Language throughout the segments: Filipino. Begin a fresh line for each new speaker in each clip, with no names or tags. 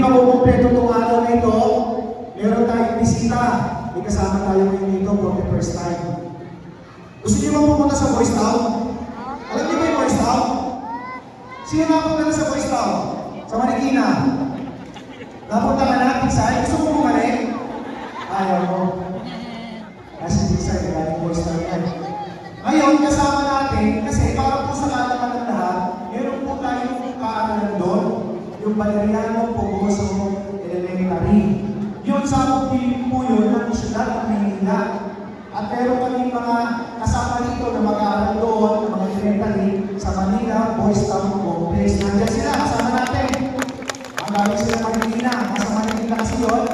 makukumpleto itong araw na ito, meron tayong bisita. May kasama tayo ngayon dito for the first time. Gusto niyo ba pumunta sa Boys Town? Alam niyo ba yung Boys Town? Sino napunta na sa Boys Town? Sa Marikina? Napunta ka na, Tigsay? Gusto mo bumalik? Ayaw mo. Kasi Tigsay, galing Boys Town yan. Ngayon, kasama natin, kasi para po sa kalaman ng lahat, meron po tayong kaaralan doon, yung Valeriano Pogoso Elementary. Yun sa piling po yun ng siyudad ng Manila. At meron kami mga kasama dito na mag-aaral doon, ng mga elementary, sa Manila Boys Town Complex. Nandiyan sila, kasama natin. Ang galing sila Manila, nasa Manila kasi yun.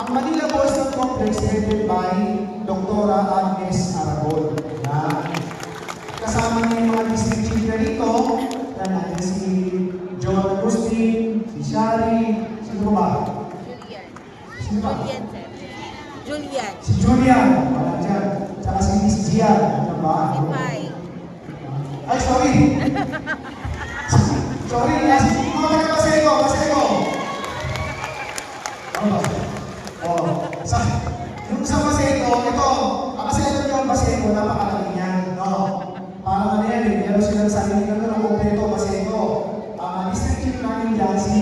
Ang Manila Boys Town Complex headed by Dr. Agnes Aragón. Kasama niya yung mga district chief na rito, na natin si John Agustin, si Shari, sino ba? Sino ba?
Julian.
Si Julian, wala dyan. Tsaka si Miss Gian, ano ba?
Si Pai.
Ay, sorry! Sorry, mga taga-Pasego, Pasego! Ano ba? Yung sa Pasego, ito, kasi ito yung Pasego, napakalaki niyan, no? Parang ano yan, meron silang sarili na pero kompleto Pasego. District chief namin dyan, si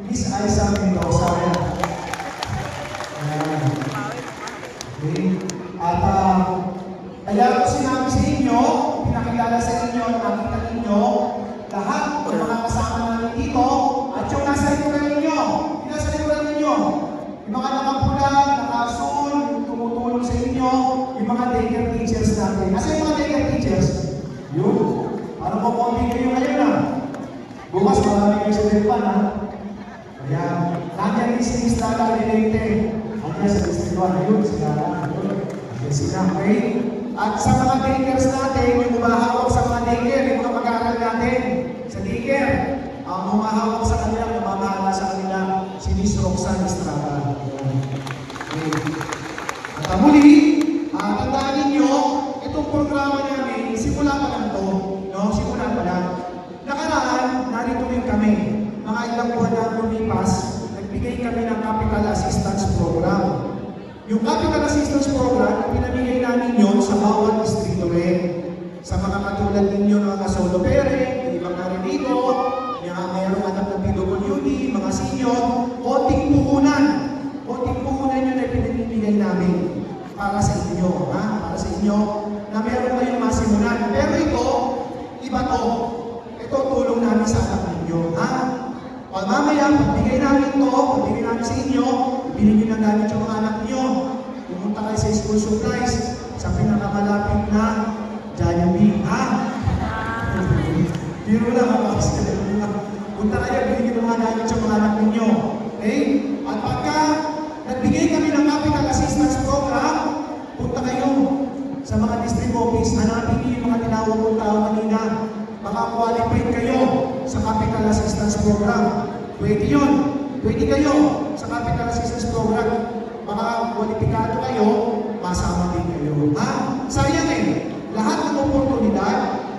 Miss Aiza Mendoza. Okay. At kaya ko sinabi sa inyo, pinakilala sa inyo, nakita ninyo, lahat ng mga kasama namin dito, at yung nasa likuran ninyo, yung nasa likuran ninyo, yung mga nakapula, nakasul, yung tumutulong sa inyo, yung mga daycare teachers natin. Kasi yung mga daycare teachers, yun, parang kukunti kayo ngayon na. Bukas marami kayo sa Delpan, ha? Kaya, nandiyan din si Miss Lala Lilente. Nandiyan sa District 1. Ayun, si Lala. Nandiyan sila, okay? At sa mga daycares natin, yung umahawak sa mga daycare, yung mga mag-aaral natin sa daycare, ang umahawak sa kanila, namamahala sa kanila, si Miss Roxanne Estrada. Okay. At muli, tandaan ninyo, itong programa namin, simula pa lang ito, no? Simula pa lang. Nakaraan, narito rin kami. Mga ilang buwan na lumipas, nagbigay kami ng Capital Assistance Program. Yung Capital Assistance Program, pinamigay namin yun sa bawat distrito rin. Sa mga katulad ninyo ng mga solo parent, ibang narinito, yung mayroong anak ng PWD, mga senior, konting puhunan. Konting puhunan yun ay pinamimigay namin para sa inyo. Para sa inyo, na meron kayong masimulan. Pero ito, iba to. Ito tulong namin sa anak ninyo. Pag mamaya, pagbigay namin ito, pagbigay namin sa inyo, binigyan na namin yung mga anak niyo. Pumunta kayo sa school supplies, sa pinakamalapit na Jollibee. Biro lang ang mga punta kayo, binigyan na namin yung mga anak ninyo. Okay? At pagka nagbigay kami ng Capital Assistance Program, punta kayo sa mga district office, hanapin niyo yung mga tinawag kong tao kanina. Baka qualified kayo sa Capital Assistance Program. Pwede yun. Pwede kayo sa Capital Assistance Program. Baka kwalipikado kayo, masama din kayo. Sayang lahat ng oportunidad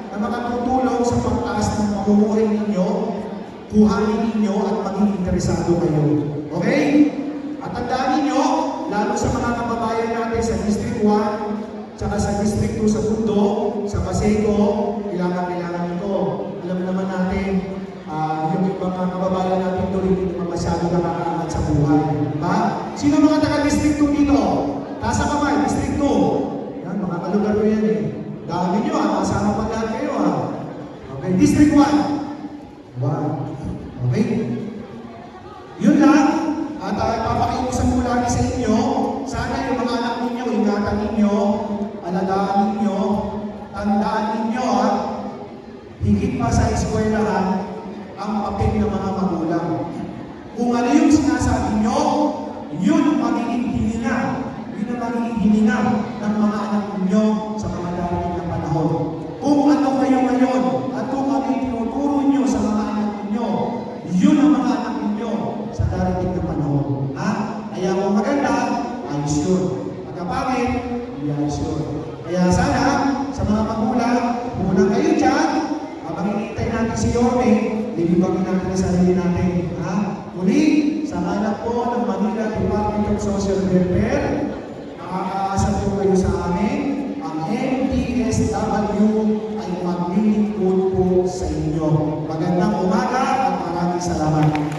na makatutulong sa pagtaas ng pamumuhay ninyo, kuhanin ninyo at maging interesado kayo. Okay? At tandaan ninyo, lalo sa mga kababayan natin sa District 1, tsaka sa District 2 sa Pundo, sa Pasego, kailangan ito. Alam naman natin, yung mga kababayan natin doon hindi naman masyado nakakaangat sa buhay. Diba? Sino mga taga-District 2 dito? Taas ang kamay, District 2. Yan, mga kalugar ko yan Dami nyo kasama pa lahat kayo Okay, District 1. Okay? Yun lang. At papakiusan ko lagi sa inyo, sana yung mga anak ninyo, ingatan ninyo, alagaan ninyo, tandaan ninyo higit pa sa eskwelahan ang papel ng mga magulang. Kung ano yung sinasabi nyo, yun ang magiging hininga. Yun ang magiging hininga ng mga anak ninyo sa mga darating na panahon. Kung ano kayo ngayon at kung ano yung tinuturo nyo sa mga anak ninyo, yun ang mga anak ninyo sa darating na panahon. Kaya kung maganda, ayos yun. Pagkapangit, hindi ayos yun. Kaya sana, sa mga magulang, muna kayo dyan, habang hinihintay natin si Yorme, lilibagin natin ang sarili natin. Muli, po ng Manila Department of Social Welfare. Nakakaasa po kayo sa amin. Ang MTSW ay maglilingkod po sa inyo. Magandang umaga at maraming salamat.